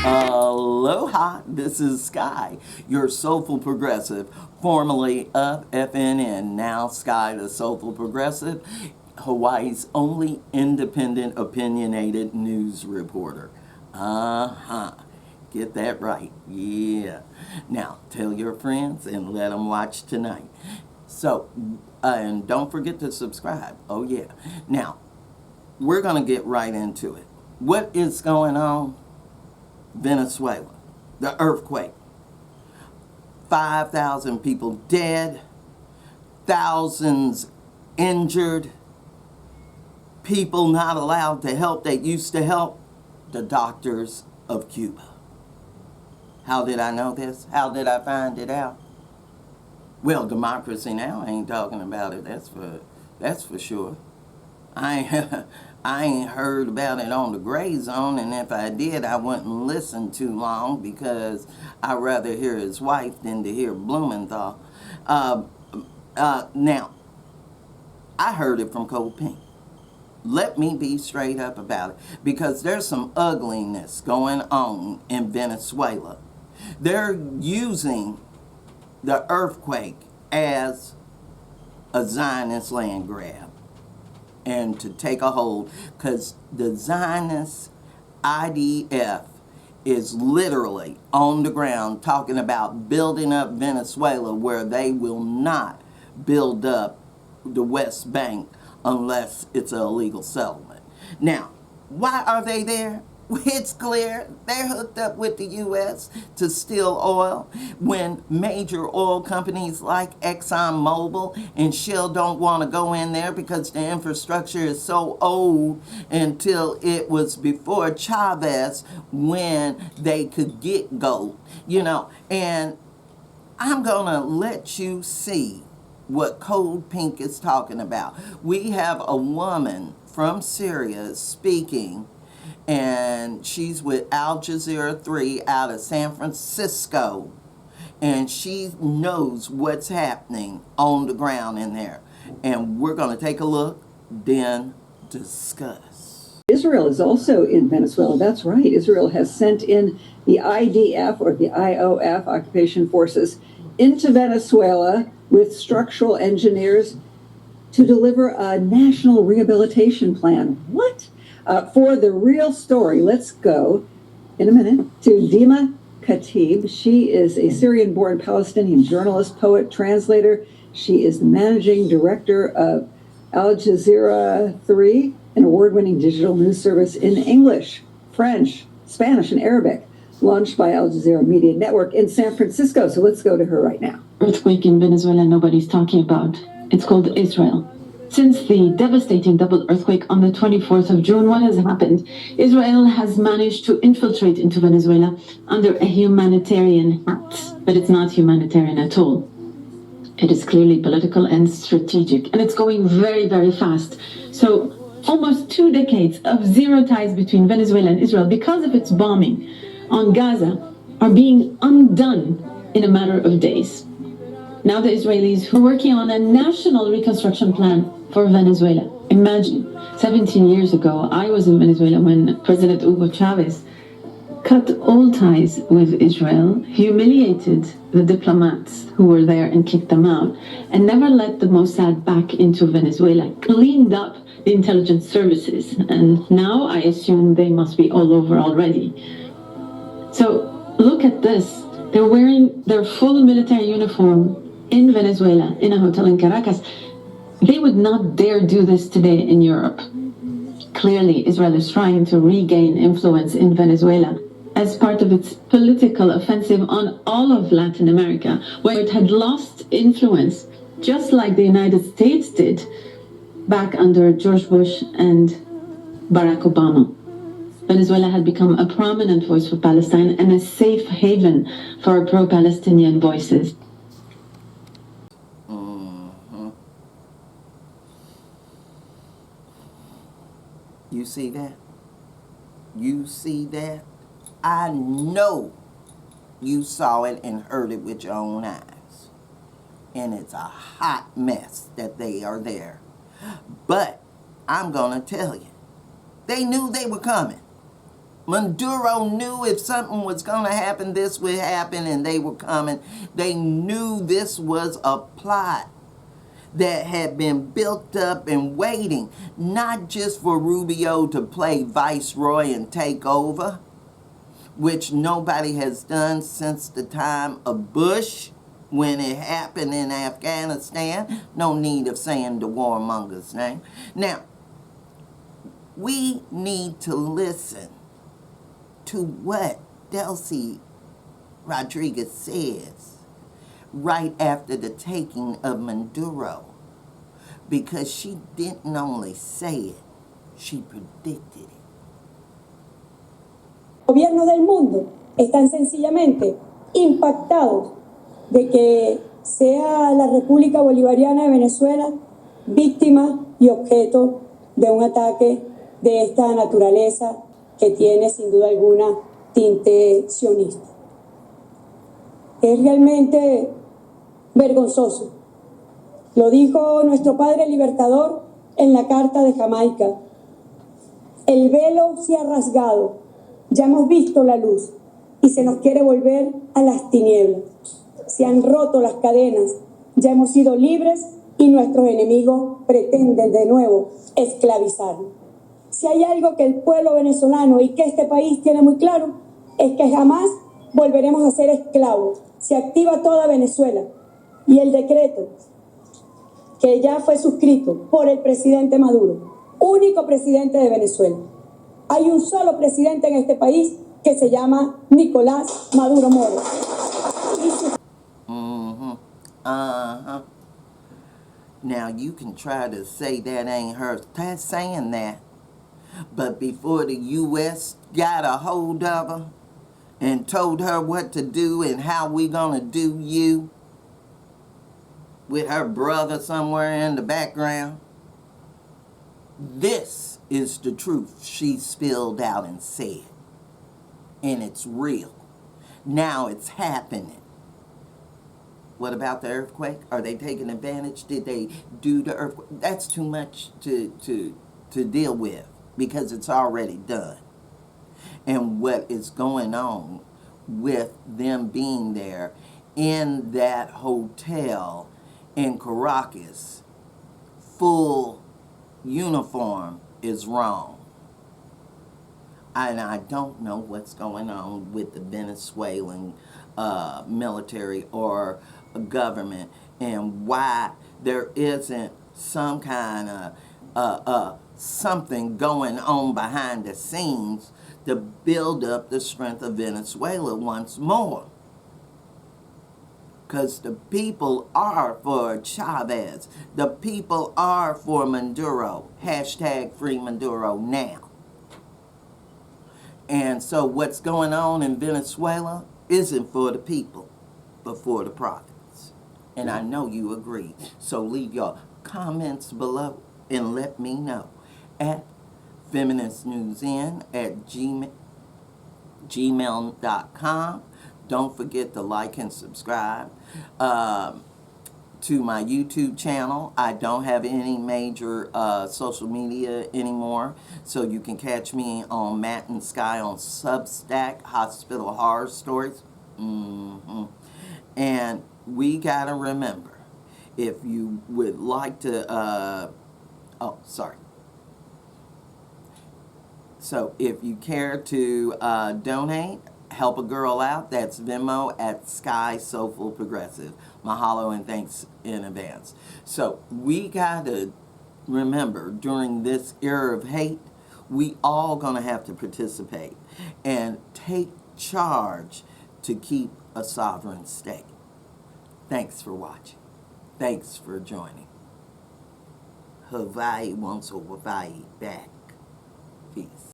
Aloha, this is Skye, your soulful progressive, formerly of FNN, now Skye the Soulful Progressive, Hawaii's only independent opinionated news reporter. Get that right, yeah. Now, tell your friends and let them watch tonight. So, and don't forget to subscribe, oh yeah. Now, we're going to get right into it. What is going on? Venezuela, the earthquake, 5,000 people dead, thousands injured, people not allowed to help that used to help, the doctors of Cuba. How did I know this? How did I find it out? Well, Democracy Now! Ain't talking about it, that's for sure. I ain't heard about it on the Gray Zone, and if I did, I wouldn't listen too long because I'd rather hear his wife than to hear Blumenthal. Now, I heard it from Cold Pink. Let me be straight up about it, because there's some ugliness going on in Venezuela. They're using the earthquake as a Zionist land grab and to take a hold, because the Zionist IDF is literally on the ground talking about building up Venezuela, where they will not build up the West Bank unless it's an illegal settlement. Now, why are they there? It's clear they're hooked up with the U.S. to steal oil when major oil companies like ExxonMobil and Shell don't want to go in there because the infrastructure is so old until it was before Chavez when they could get gold, you know. And I'm going to let you see what Cold Pink is talking about. We have a woman from Syria speaking, and she's with Al Jazeera 3 out of San Francisco, and she knows what's happening on the ground in there. And we're going to take a look, then discuss. Israel is also in Venezuela. That's right. Israel has sent in the IDF, or the IOF, Occupation Forces, into Venezuela with structural engineers to deliver a national rehabilitation plan. What? For the real story, let's go in a minute to Dima Khatib. She is a Syrian-born Palestinian journalist, poet, translator. She is the managing director of Al Jazeera 3, an award-winning digital news service in English, French, Spanish, and Arabic, launched by Al Jazeera Media Network in San Francisco. So let's go to her right now. Earthquake in Venezuela nobody's talking about. It's called Israel. Since the devastating double earthquake on the 24th of June, what has happened? Israel has managed to infiltrate into Venezuela under a humanitarian act, but it's not humanitarian at all. It is clearly political and strategic, and it's going very, very fast. So almost 2 decades of zero ties between Venezuela and Israel, because of its bombing on Gaza, are being undone in a matter of days. Now the Israelis are working on a national reconstruction plan for Venezuela. Imagine, 17 years ago, I was in Venezuela when President Hugo Chavez cut all ties with Israel, humiliated the diplomats who were there and kicked them out, and never let the Mossad back into Venezuela, cleaned up the intelligence services, and now I assume they must be all over already. So look at this. They're wearing their full military uniform in Venezuela, in a hotel in Caracas. They would not dare do this today in Europe. Clearly, Israel is trying to regain influence in Venezuela as part of its political offensive on all of Latin America, where it had lost influence, just like the United States did back under George Bush and Barack Obama. Venezuela had become a prominent voice for Palestine and a safe haven for pro-Palestinian voices. You see that? You see that? I know you saw it and heard it with your own eyes. And it's a hot mess that they are there. But I'm going to tell you, they knew they were coming. Maduro knew if something was going to happen, this would happen, and they were coming. They knew this was a plot that had been built up and waiting, not just for Rubio to play viceroy and take over, which nobody has done since the time of Bush when it happened in Afghanistan. No need of saying the warmonger's name. Now, we need to listen to what Delcy Rodriguez says right after the taking of Maduro, because she didn't only say it, she predicted it. Gobiernos del mundo están sencillamente impactados de que sea la República Bolivariana de Venezuela víctima y objeto de un ataque de esta naturaleza que tiene sin duda alguna tinte sionista. Es realmente vergonzoso. Lo dijo nuestro padre libertador en la Carta de Jamaica. El velo se ha rasgado, ya hemos visto la luz y se nos quiere volver a las tinieblas. Se han roto las cadenas, ya hemos sido libres y nuestros enemigos pretenden de nuevo esclavizarnos. Si hay algo que el pueblo venezolano y que este país tiene muy claro, es que jamás volveremos a ser esclavos. Se activa toda Venezuela y el decreto que ya fue suscrito por el presidente Maduro, único presidente de Venezuela. Hay un solo presidente en este país que se llama Nicolás Maduro Moro. Now you can try to say that ain't her saying that, but before the U.S. got a hold of her and told her what to do and how we gonna do you, with her brother somewhere in the background, this is the truth she spilled out and said. And it's real. Now it's happening. What about the earthquake? Are they taking advantage? Did they do the earthquake? That's too much to deal with because it's already done. And what is going on with them being there in that hotel in Caracas, full uniform, is wrong. And I don't know what's going on with the Venezuelan military or government and why there isn't some kind of something going on behind the scenes to build up the strength of Venezuela once more. Because the people are for Chavez. The people are for Maduro. Hashtag free Maduro now. And so what's going on in Venezuela isn't for the people, but for the profits. And I know you agree. So leave your comments below and let me know at FeministNewsN at gmail.com. Don't forget to like and subscribe to my YouTube channel. I don't have any major social media anymore, so you can catch me on Matt and Skye on Substack, Hospital Horror Stories. And we gotta remember, if you would like to, So if you care to donate, help a girl out, that's Venmo at Skye Soulful Progressive. Mahalo and thanks in advance. So we got to remember, during this era of hate, we all going to have to participate and take charge to keep a sovereign state. Thanks for watching. Thanks for joining. Hawaii wants Hawaii back. Peace.